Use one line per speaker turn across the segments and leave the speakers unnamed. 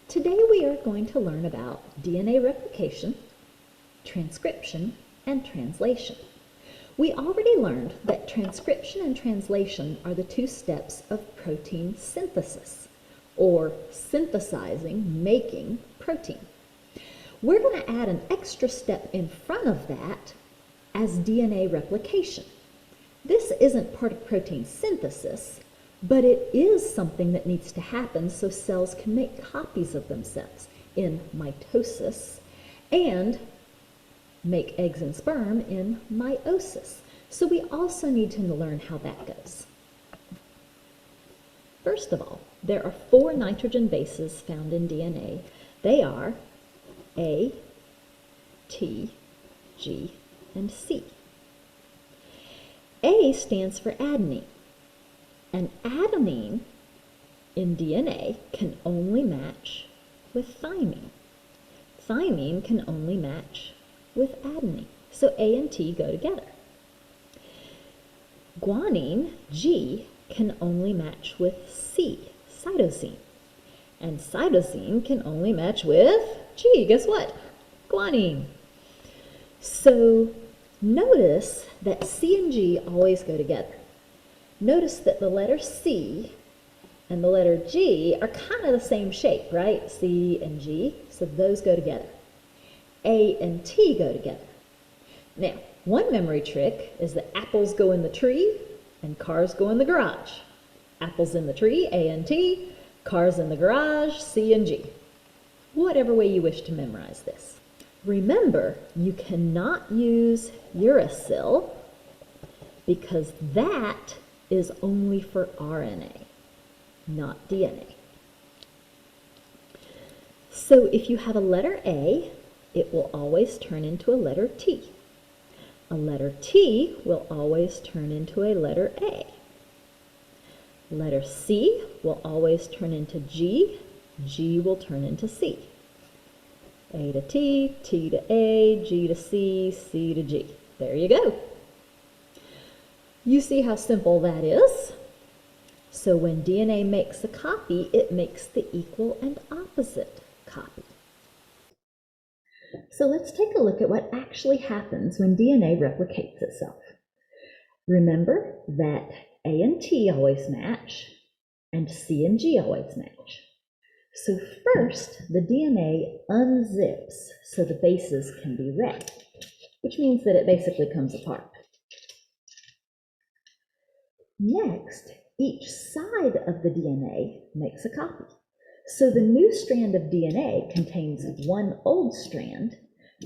Today we are going to learn about DNA replication, transcription, and translation. We already learned that transcription and translation are the two steps of protein synthesis, or synthesizing, making protein. We're going to add an extra step in front of that as DNA replication. This isn't part of protein synthesis, but it is something that needs to happen so cells can make copies of themselves in mitosis and make eggs and sperm in meiosis. So we also need to learn how that goes. First of all, there are 4 nitrogen bases found in DNA. They are A, T, G, and C. A stands for adenine. And adenine in DNA can only match with thymine. Thymine can only match with adenine. So A and T go together. Guanine, G, can only match with C, cytosine. And cytosine can only match with G, guess what? Guanine. So notice that C and G always go together. Notice that the letter C and the letter G are kind of the same shape, right? C and G, so those go together. A and T go together. Now, one memory trick is that apples go in the tree and cars go in the garage. Apples in the tree, A and T, cars in the garage, C and G. Whatever way you wish to memorize this. Remember, you cannot use uracil because that is only for RNA, not DNA. So if you have a letter A, it will always turn into a letter T. A letter T will always turn into a letter A. Letter C will always turn into G. G will turn into C. A to T, T to A, G to C, C to G. There you go. You see how simple that is? So when DNA makes a copy, it makes the equal and opposite copy. So let's take a look at what actually happens when DNA replicates itself. Remember that A and T always match, and C and G always match. So first, the DNA unzips so the bases can be read, which means that it basically comes apart. Next, each side of the DNA makes a copy. So the new strand of DNA contains one old strand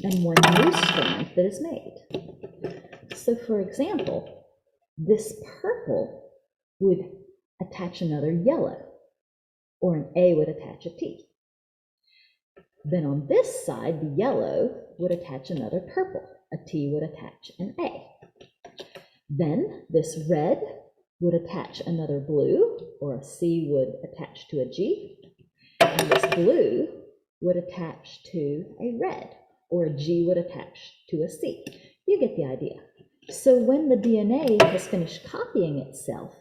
and one new strand that is made. So for example, this purple would attach another yellow, or an A would attach a T. Then on this side, the yellow would attach another purple, a T would attach an A. Then this red would attach another blue, or a C would attach to a G, and this blue would attach to a red, or a G would attach to a C. You get the idea. So when the DNA has finished copying itself,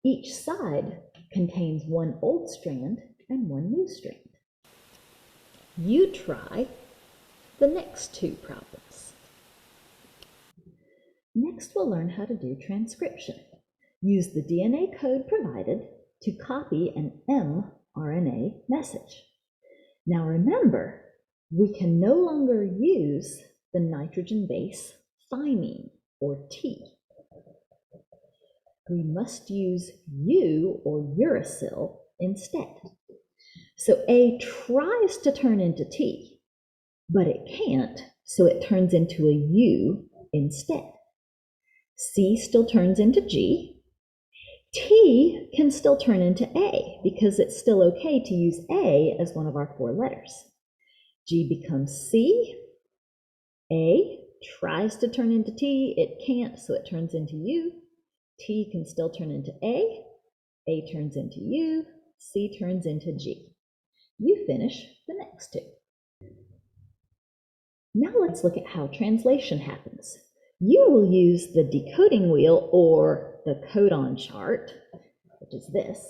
each side contains one old strand and one new strand. You try the next 2 problems. Next, we'll learn how to do transcription. Use the DNA code provided to copy an mRNA message. Now remember, we can no longer use the nitrogen base thymine, or T. We must use U, or uracil, instead. So A tries to turn into T, but it can't, so it turns into a U instead. C still turns into G. T can still turn into A because it's still okay to use A as one of our 4 letters. G becomes C. A tries to turn into T. It can't, so it turns into U. T can still turn into A. A turns into U. C turns into G. You finish the next 2. Now let's look at how translation happens. You will use the decoding wheel, or the codon chart, which is this,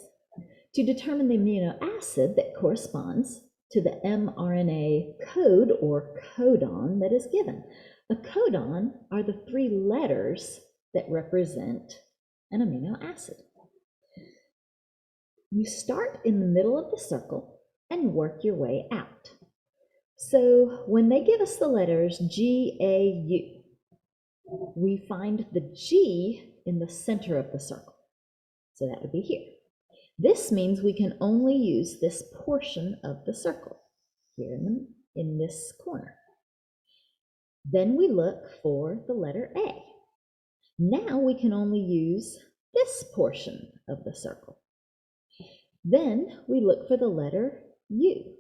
to determine the amino acid that corresponds to the mRNA code or codon that is given. A codon are the 3 letters that represent an amino acid. You start in the middle of the circle and work your way out. So when they give us the letters G, A, U, we find the G in the center of the circle. So that would be here. This means we can only use this portion of the circle here in this corner. Then we look for the letter A. Now we can only use this portion of the circle. Then we look for the letter U.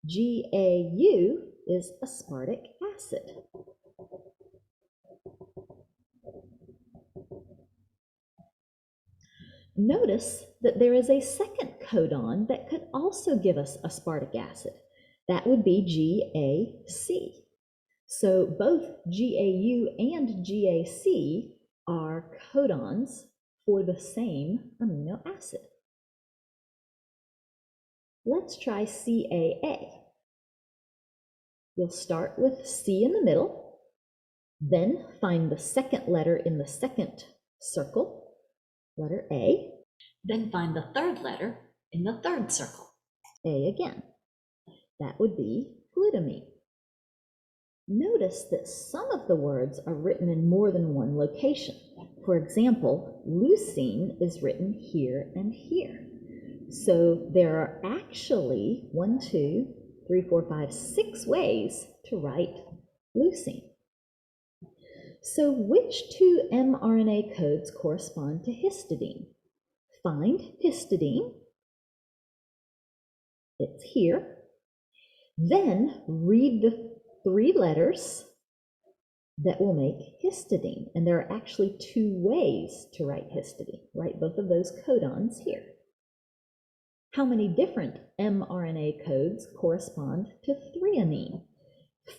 GAU is aspartic acid. Notice that there is a second codon that could also give us aspartic acid. That would be GAC. So both GAU and GAC are codons for the same amino acid. Let's try CAA. You'll start with C in the middle, then find the second letter in the second circle, letter A, then find the third letter in the third circle, A again. That would be glutamine. Notice that some of the words are written in more than one location. For example, leucine is written here and here. So there are actually 1, 2, 3, 4, 5, 6 ways to write leucine. So which 2 mRNA codes correspond to histidine? Find histidine. It's here. Then read the 3 letters that will make histidine. And there are actually 2 ways to write histidine. Write both of those codons here. How many different mRNA codes correspond to threonine?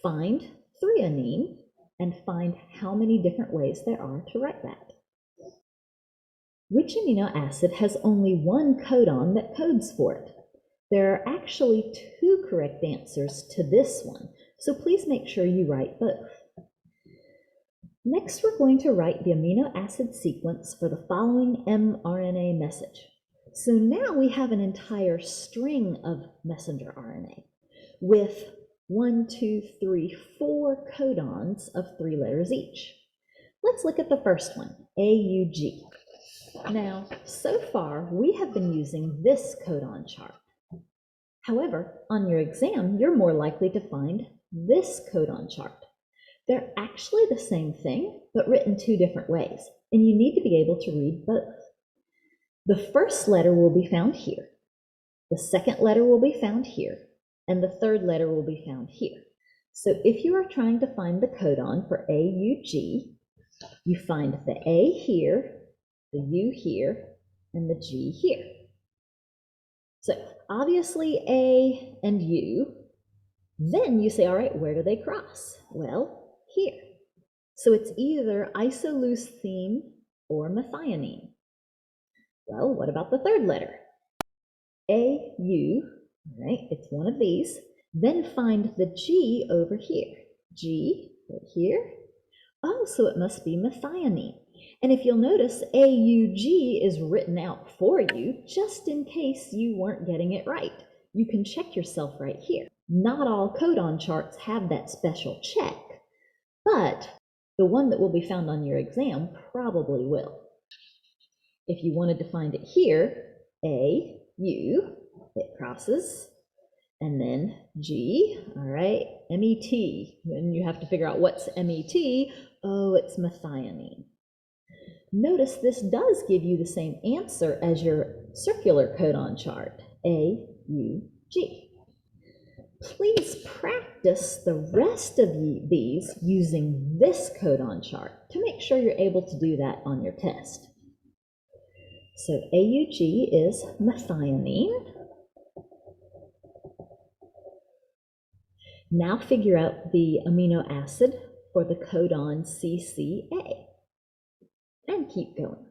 Find threonine and find how many different ways there are to write that. Which amino acid has only 1 codon that codes for it? There are actually 2 correct answers to this one, so please make sure you write both. Next, we're going to write the amino acid sequence for the following mRNA message. So now we have an entire string of messenger RNA with 1, 2, 3, 4 codons of 3 letters each. Let's look at the first one, AUG. Now, so far, we have been using this codon chart. However, on your exam, you're more likely to find this codon chart. They're actually the same thing, but written 2 different ways, and you need to be able to read both. The first letter will be found here, the second letter will be found here, and the third letter will be found here. So if you are trying to find the codon for AUG, you find the A here, the U here, and the G here. So obviously A and U, then you say, all right, where do they cross? Well, here. So it's either isoleucine or methionine. Well, what about the third letter? AU, right? It's one of these. Then find the G over here. G right here. Oh, so it must be methionine. And if you'll notice, AUG is written out for you just in case you weren't getting it right. You can check yourself right here. Not all codon charts have that special check, but the one that will be found on your exam probably will. If you wanted to find it here, A, U, it crosses, and then G, all right, MET. Then you have to figure out what's MET. Oh, it's methionine. Notice this does give you the same answer as your circular codon chart, A, U, G. Please practice the rest of these using this codon chart to make sure you're able to do that on your test. So AUG is methionine. Now figure out the amino acid for the codon CCA. And keep going.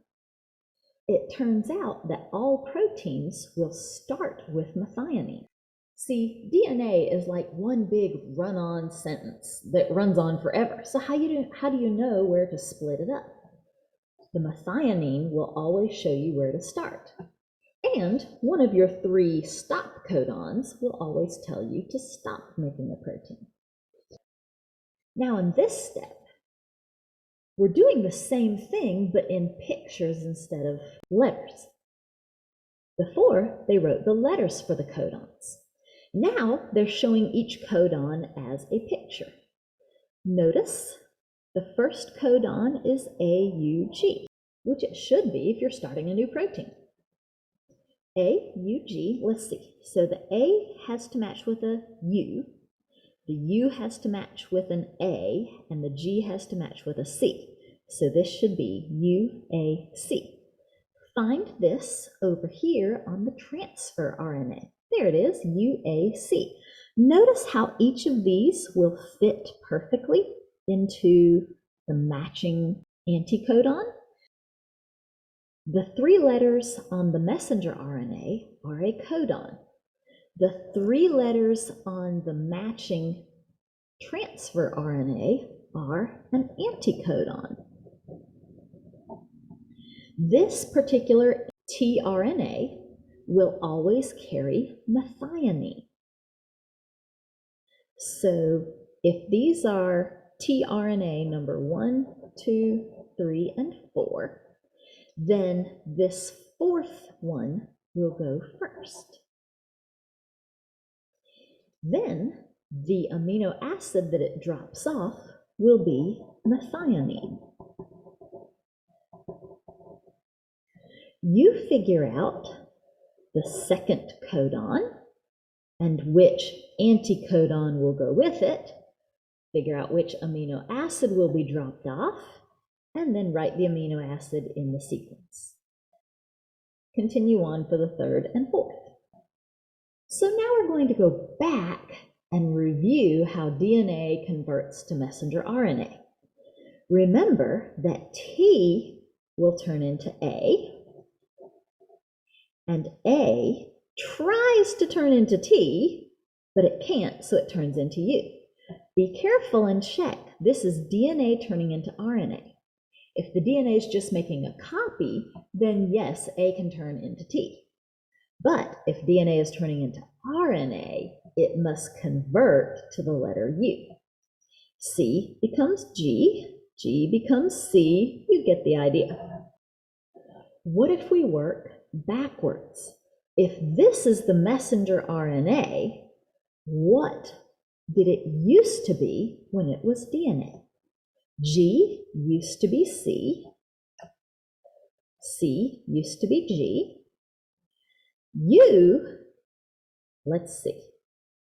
It turns out that all proteins will start with methionine. See, DNA is like one big run-on sentence that runs on forever. So how do you know where to split it up? The methionine will always show you where to start. And one of your 3 stop codons will always tell you to stop making a protein. Now in this step, we're doing the same thing, but in pictures instead of letters. Before, they wrote the letters for the codons. Now they're showing each codon as a picture. Notice the first codon is AUG, which it should be if you're starting a new protein. AUG, let's see. So the A has to match with a U, the U has to match with an A, and the G has to match with a C. So this should be UAC. Find this over here on the transfer RNA. There it is, UAC. Notice how each of these will fit perfectly into the matching anticodon. The 3 letters on the messenger RNA are a codon. The 3 letters on the matching transfer RNA are an anticodon. This particular tRNA will always carry methionine. So if these are tRNA number 1, 2, 3, and 4, then this 4th one will go first. Then the amino acid that it drops off will be methionine. You figure out the 2nd codon and which anticodon will go with it, figure out which amino acid will be dropped off, and then write the amino acid in the sequence. Continue on for the 3rd and 4th. So now we're going to go back and review how DNA converts to messenger RNA. Remember that T will turn into A, and A tries to turn into T, but it can't, so it turns into U. Be careful and check. This is DNA turning into RNA. If the DNA is just making a copy, then yes, A can turn into T. But if DNA is turning into RNA, it must convert to the letter U. C becomes G, G becomes C, you get the idea. What if we work backwards? If this is the messenger RNA, what did it used to be when it was DNA? G used to be C, C used to be G, U, let's see,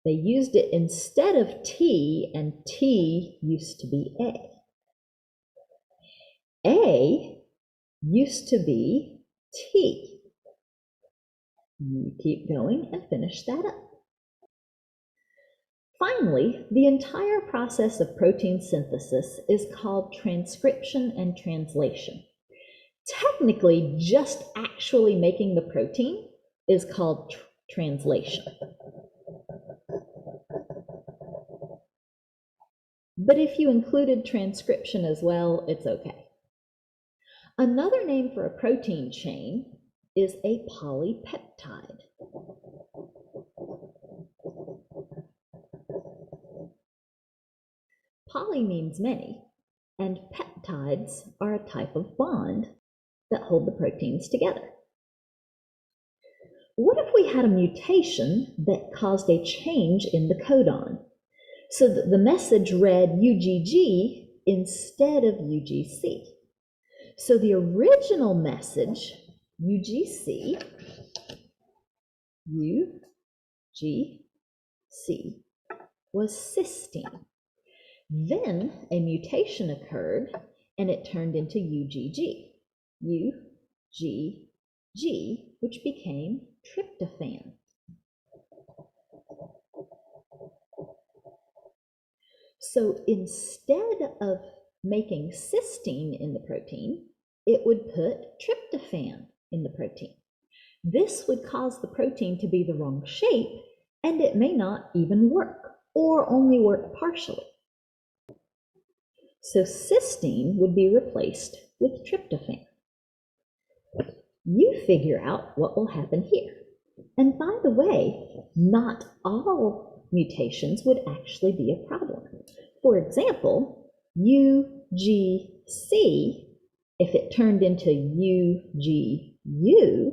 they used it instead of T, and T used to be A. A used to be T. You keep going and finish that up. Finally, the entire process of protein synthesis is called transcription and translation. Technically, just actually making the protein is called translation. But if you included transcription as well, it's okay. Another name for a protein chain is a polypeptide. Poly means many, and peptides are a type of bond that hold the proteins together. What if we had a mutation that caused a change in the codon, so that the message read UGG instead of UGC? So the original message, UGC, UGC, was cysteine. Then a mutation occurred and it turned into UGG, UGG, which became tryptophan. So instead of making cysteine in the protein, it would put tryptophan in the protein. This would cause the protein to be the wrong shape and it may not even work, or only work partially. So cysteine would be replaced with tryptophan. You figure out what will happen here. And by the way, not all mutations would actually be a problem. For example, UGC, if it turned into UGU,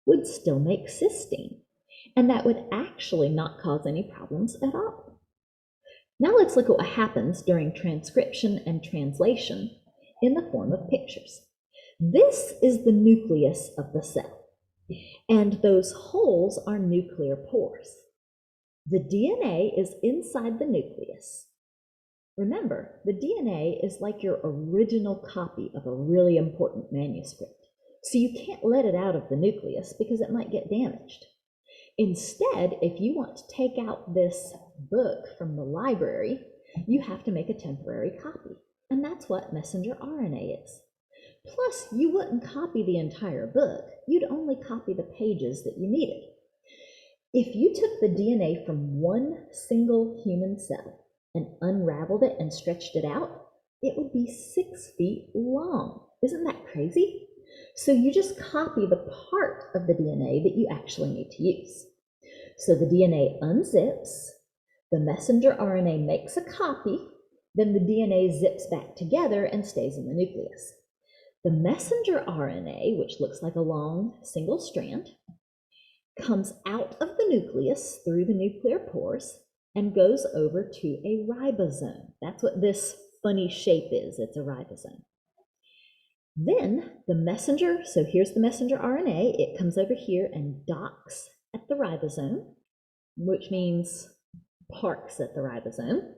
would still make cysteine, and that would actually not cause any problems at all. Now let's look at what happens during transcription and translation in the form of pictures. This is the nucleus of the cell, and those holes are nuclear pores. The DNA is inside the nucleus. Remember, the DNA is like your original copy of a really important manuscript, so you can't let it out of the nucleus because it might get damaged. Instead, if you want to take out this book from the library, you have to make a temporary copy, and that's what Messenger RNA is. Plus, you wouldn't copy the entire book, you'd only copy the pages that you needed. If you took the DNA from one single human cell and unraveled it and stretched it out, it would be 6 feet long. Isn't that crazy? So you just copy the part of the DNA that you actually need to use. So the DNA unzips, the messenger RNA makes a copy, then the DNA zips back together and stays in the nucleus. The messenger RNA, which looks like a long single strand, comes out of the nucleus through the nuclear pores and goes over to a ribosome. That's what this funny shape is. It's a ribosome. Then the messenger, so here's the messenger RNA, it comes over here and docks at the ribosome, which means parks at the ribosome.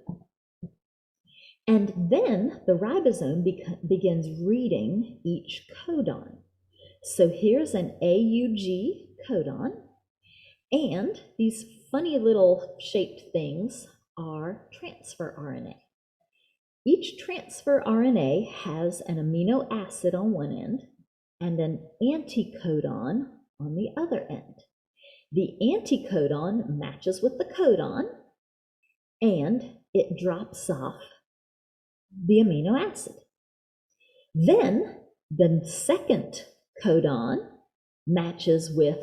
And then the ribosome begins reading each codon. So here's an AUG codon, and these funny little shaped things are transfer RNA. Each transfer RNA has an amino acid on one end and an anticodon on the other end. The anticodon matches with the codon, and it drops off the amino acid. Then the second codon matches with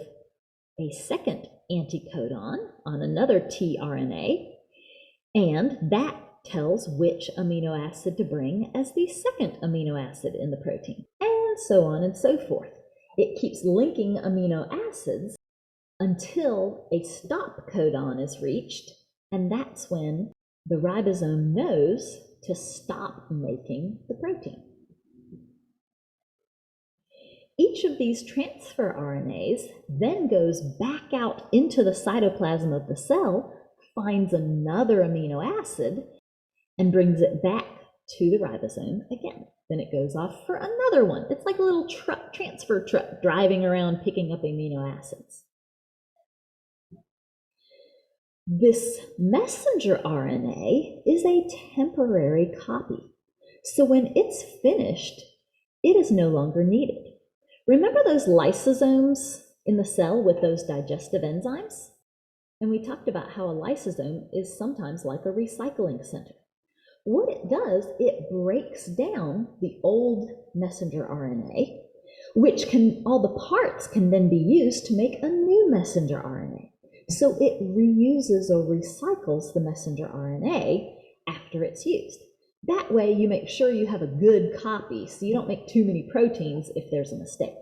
a second anticodon on another tRNA, and that tells which amino acid to bring as the second amino acid in the protein, and so on and so forth. It keeps linking amino acids until a stop codon is reached, and that's when the ribosome knows to stop making the protein. Each of these transfer RNAs then goes back out into the cytoplasm of the cell, finds another amino acid, and brings it back to the ribosome again. Then it goes off for another one. It's like a little transfer truck driving around picking up amino acids. This messenger RNA is a temporary copy. So when it's finished, it is no longer needed. Remember those lysosomes in the cell with those digestive enzymes? And we talked about how a lysosome is sometimes like a recycling center. What it does, it breaks down the old messenger RNA, which all the parts can then be used to make a new messenger RNA. So it reuses or recycles the messenger RNA after it's used. That way you make sure you have a good copy so you don't make too many proteins if there's a mistake.